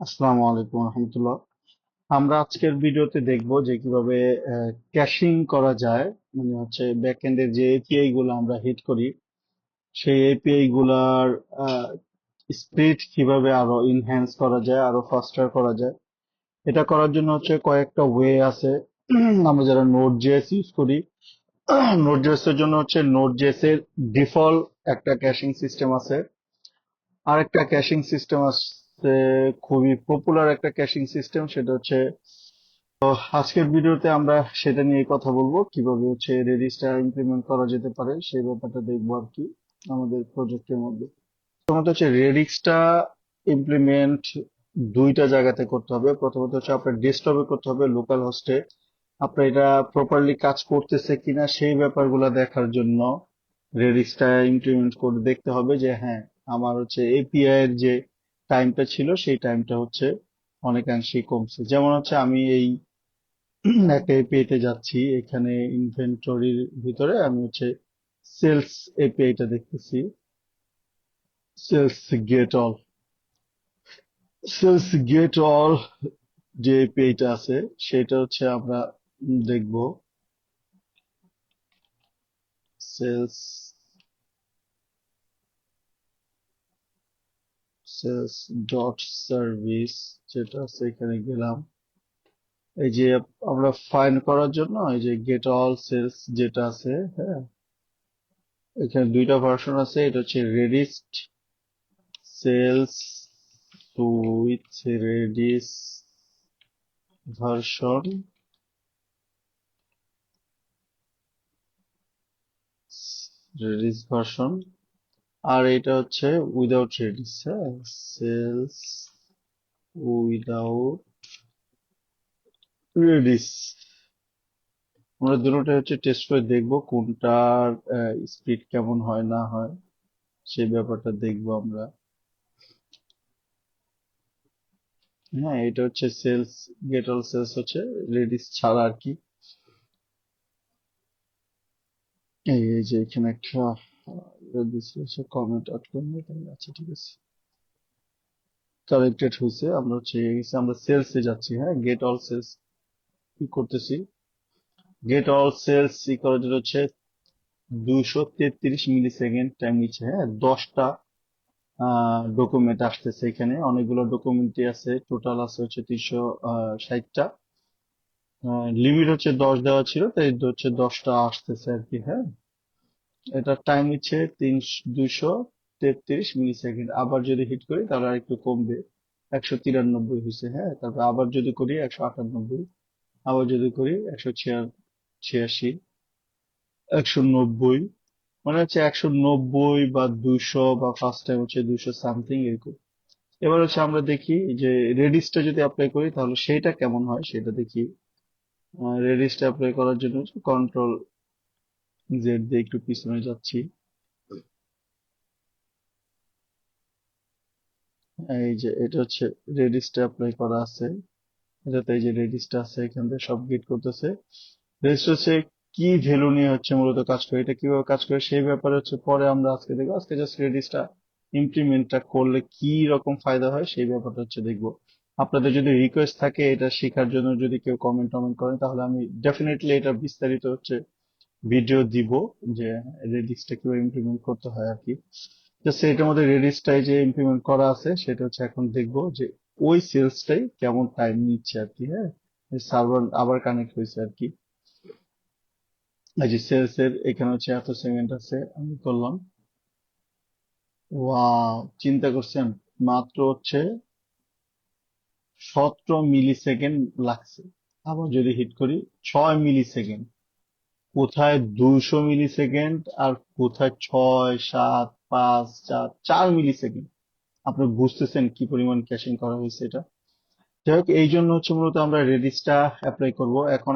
আসসালামু আলাইকুম রহমতুল্লাহ। আমরা আজকের ভিডিওতে দেখব যে কিভাবে ক্যাশিং করা যায়। মানে হচ্ছে ব্যাকএন্ডের যে এপিআই গুলো আমরা হিট করি, সেই এপিআই গুলার স্পিড কিভাবে আরো ইনহ্যান্স করা যায়, আরো ফাস্টার করা যায়। এটা করার জন্য হচ্ছে কয়েকটা ওয়ে আছে। আমরা যারা নোড জেএস ইউজ করি, নোড জেএস এর জন্য হচ্ছে নোড জেএস এর ডিফল্ট একটা ক্যাশিং সিস্টেম আছে। আরেকটা ক্যাশিং সিস্টেম আছে, খুবই পপুলার একটা ক্যাশিং সিস্টেম, সেটা হচ্ছে আজকের ভিডিওতে আমরা সেটা নিয়ে কথা বলবো, কিভাবে হচ্ছে রেডিসটা ইমপ্লিমেন্ট করা যেতে পারে সেই ব্যাপারটা দেখবো আর কি আমাদের প্রজেক্টের মধ্যে। প্রথমত হচ্ছে রেডিক্সটা ইমপ্লিমেন্ট দুইটা জায়গাতে করতে হবে। প্রথমত হচ্ছে আপনার ডেস্কটপে করতে হবে, লোকাল হোস্টে। আপনার এটা প্রপারলি কাজ করতেছে কিনা সেই ব্যাপারগুলো দেখার জন্য রেডিক্সটা ইমপ্লিমেন্ট করে দেখতে হবে যে হ্যাঁ, আমার হচ্ছে এপিআই এর যে টাইমটা ছিল সেই টাইমটা হচ্ছে অনেকাংশেই কমছে। যেমন হচ্ছে আমি এই একটা এপিআই তে যাচ্ছি, এখানে ইনভেন্টরির ভিতরে আমি হচ্ছে সেলস এপিআই টা দেখতেছি। Sales get all, sales get all যে এপিআই টা আছে সেটা হচ্ছে আমরা দেখবো। সেলস সেলস ডট সার্ভিস যেটা আছে, এখানে গেলাম। এই যে আমরা ফাইন্ড করার জন্য এই যে গেট অল সেলস যেটা আছে, হ্যাঁ, এখানে দুইটা ভার্সন আছে। এটা হচ্ছে radish cells with radish version, radish version. আর এটা হচ্ছে উইদাউট রেডিস, হ্যাঁ, সেলস উইদাউট রেডিস। আমরা দুটোটা হচ্ছে টেস্ট করে দেখবো কোনটার স্পিড কেমন হয় না হয়, সেই ব্যাপারটা দেখবো আমরা। হ্যাঁ, এটা হচ্ছে সেলস গেট অল সেলস হচ্ছে রেডিস ছাড়া আর কি। এই যে এখানে একটা কমেন্ট আউট করে নিয়ে তাহলে আচ্ছা ঠিক আছে, কারেক্টেড হয়েছে। আমরা হচ্ছে আমরা সেলসে যাচ্ছি, হ্যাঁ, গেট অল সেলস কি করতেছি। গেট অল সেলস ই করার জন্য হচ্ছে 233 মিলি সেকেন্ড টাইম নিচ্ছে, হ্যাঁ। 10টা ডকুমেন্ট আসতেছে, এখানে অনেকগুলো ডকুমেন্টই আছে, টোটাল আছে হচ্ছে 360টা। লিমিট হচ্ছে 10 দেওয়া ছিল, তাই হচ্ছে 10টা আসতেছে আর কি, হ্যাঁ। এটা টাইম নিচ্ছে 233 মিলি সেকেন্ড। আবার যদি হিট করি তাহলে আর একটু কমবে, 193 হয়েছে, হ্যাঁ। তারপর আবার যদি করি 198, আবার যদি করি 186, 190, মানে হচ্ছে 190 বা 200, বা ফার্স্ট টাইম হচ্ছে 200 সামথিং এরকম। এবার হচ্ছে আমরা দেখি যে রেডিসটা যদি অ্যাপ্লাই করি তাহলে সেইটা কেমন হয় সেটা দেখি। রেডিসটা অ্যাপ্লাই করার জন্য কন্ট্রোল জেড দিয়ে একটু পিছনে যাচ্ছি। এই যে এটা হচ্ছে রেডিসটা অ্যাপ্লাই করা আছে, এটাতে এই যে রেডিসটা আছে, এখান থেকে সব গেট করতেছে। রেজিস্ট হচ্ছে কি ভ্যালু নিয়ে হচ্ছে মূলত কাজ করে, এটা কিভাবে কাজ করে সেই ব্যাপারে হচ্ছে পরে আমরা আজকে দেখবো। আজকে জাস্ট রেডিসটা ইমপ্লিমেন্টটা করলে কি রকম ফায়দা হয় সেই ব্যাপারটা হচ্ছে দেখবো। আপনাদের যদি রিকোয়েস্ট থাকে এটা শেখার জন্য, যদি কেউ কমেন্ট টমেন্ট করেন, তাহলে আমি ডেফিনেটলি এটা বিস্তারিত হচ্ছে ভিডিও দিব যে রেডিসটা কিভাবে ইমপ্লিমেন্ট করতে হয় আর কি। জাস্ট এটার মধ্যে রেডিসটাই যে ইমপ্লিমেন্ট করা আছে সেটা হচ্ছে এখন দেখবো যে ওই সেলসটাই কেমন টাইম নিচ্ছে আর কি, হ্যাঁ। সার্ভার আবার কানেক্ট হয়েছে আর কি। এই যে সেলস এর এখানে হচ্ছে এত সেকেন্ড আছে, আমি করলাম। ওয়াও, চিন্তা করছেন, মাত্র হচ্ছে 17 মিলি সেকেন্ড লাগছে। আবার যদি হিট করি 6 মিলি সেকেন্ড। কোথায় 200 মিলি সেকেন্ড আর কোথায় 6, 7, 5, 4, 4 মিলি সেকেন্ড। আপনি বুঝতেছেন কি পরিমাণ ক্যাশিং করা হয়েছে এটা। যাই হোক, এই জন্য হচ্ছে মূলত আমরা রেডিসটা অ্যাপ্লাই করব এখন।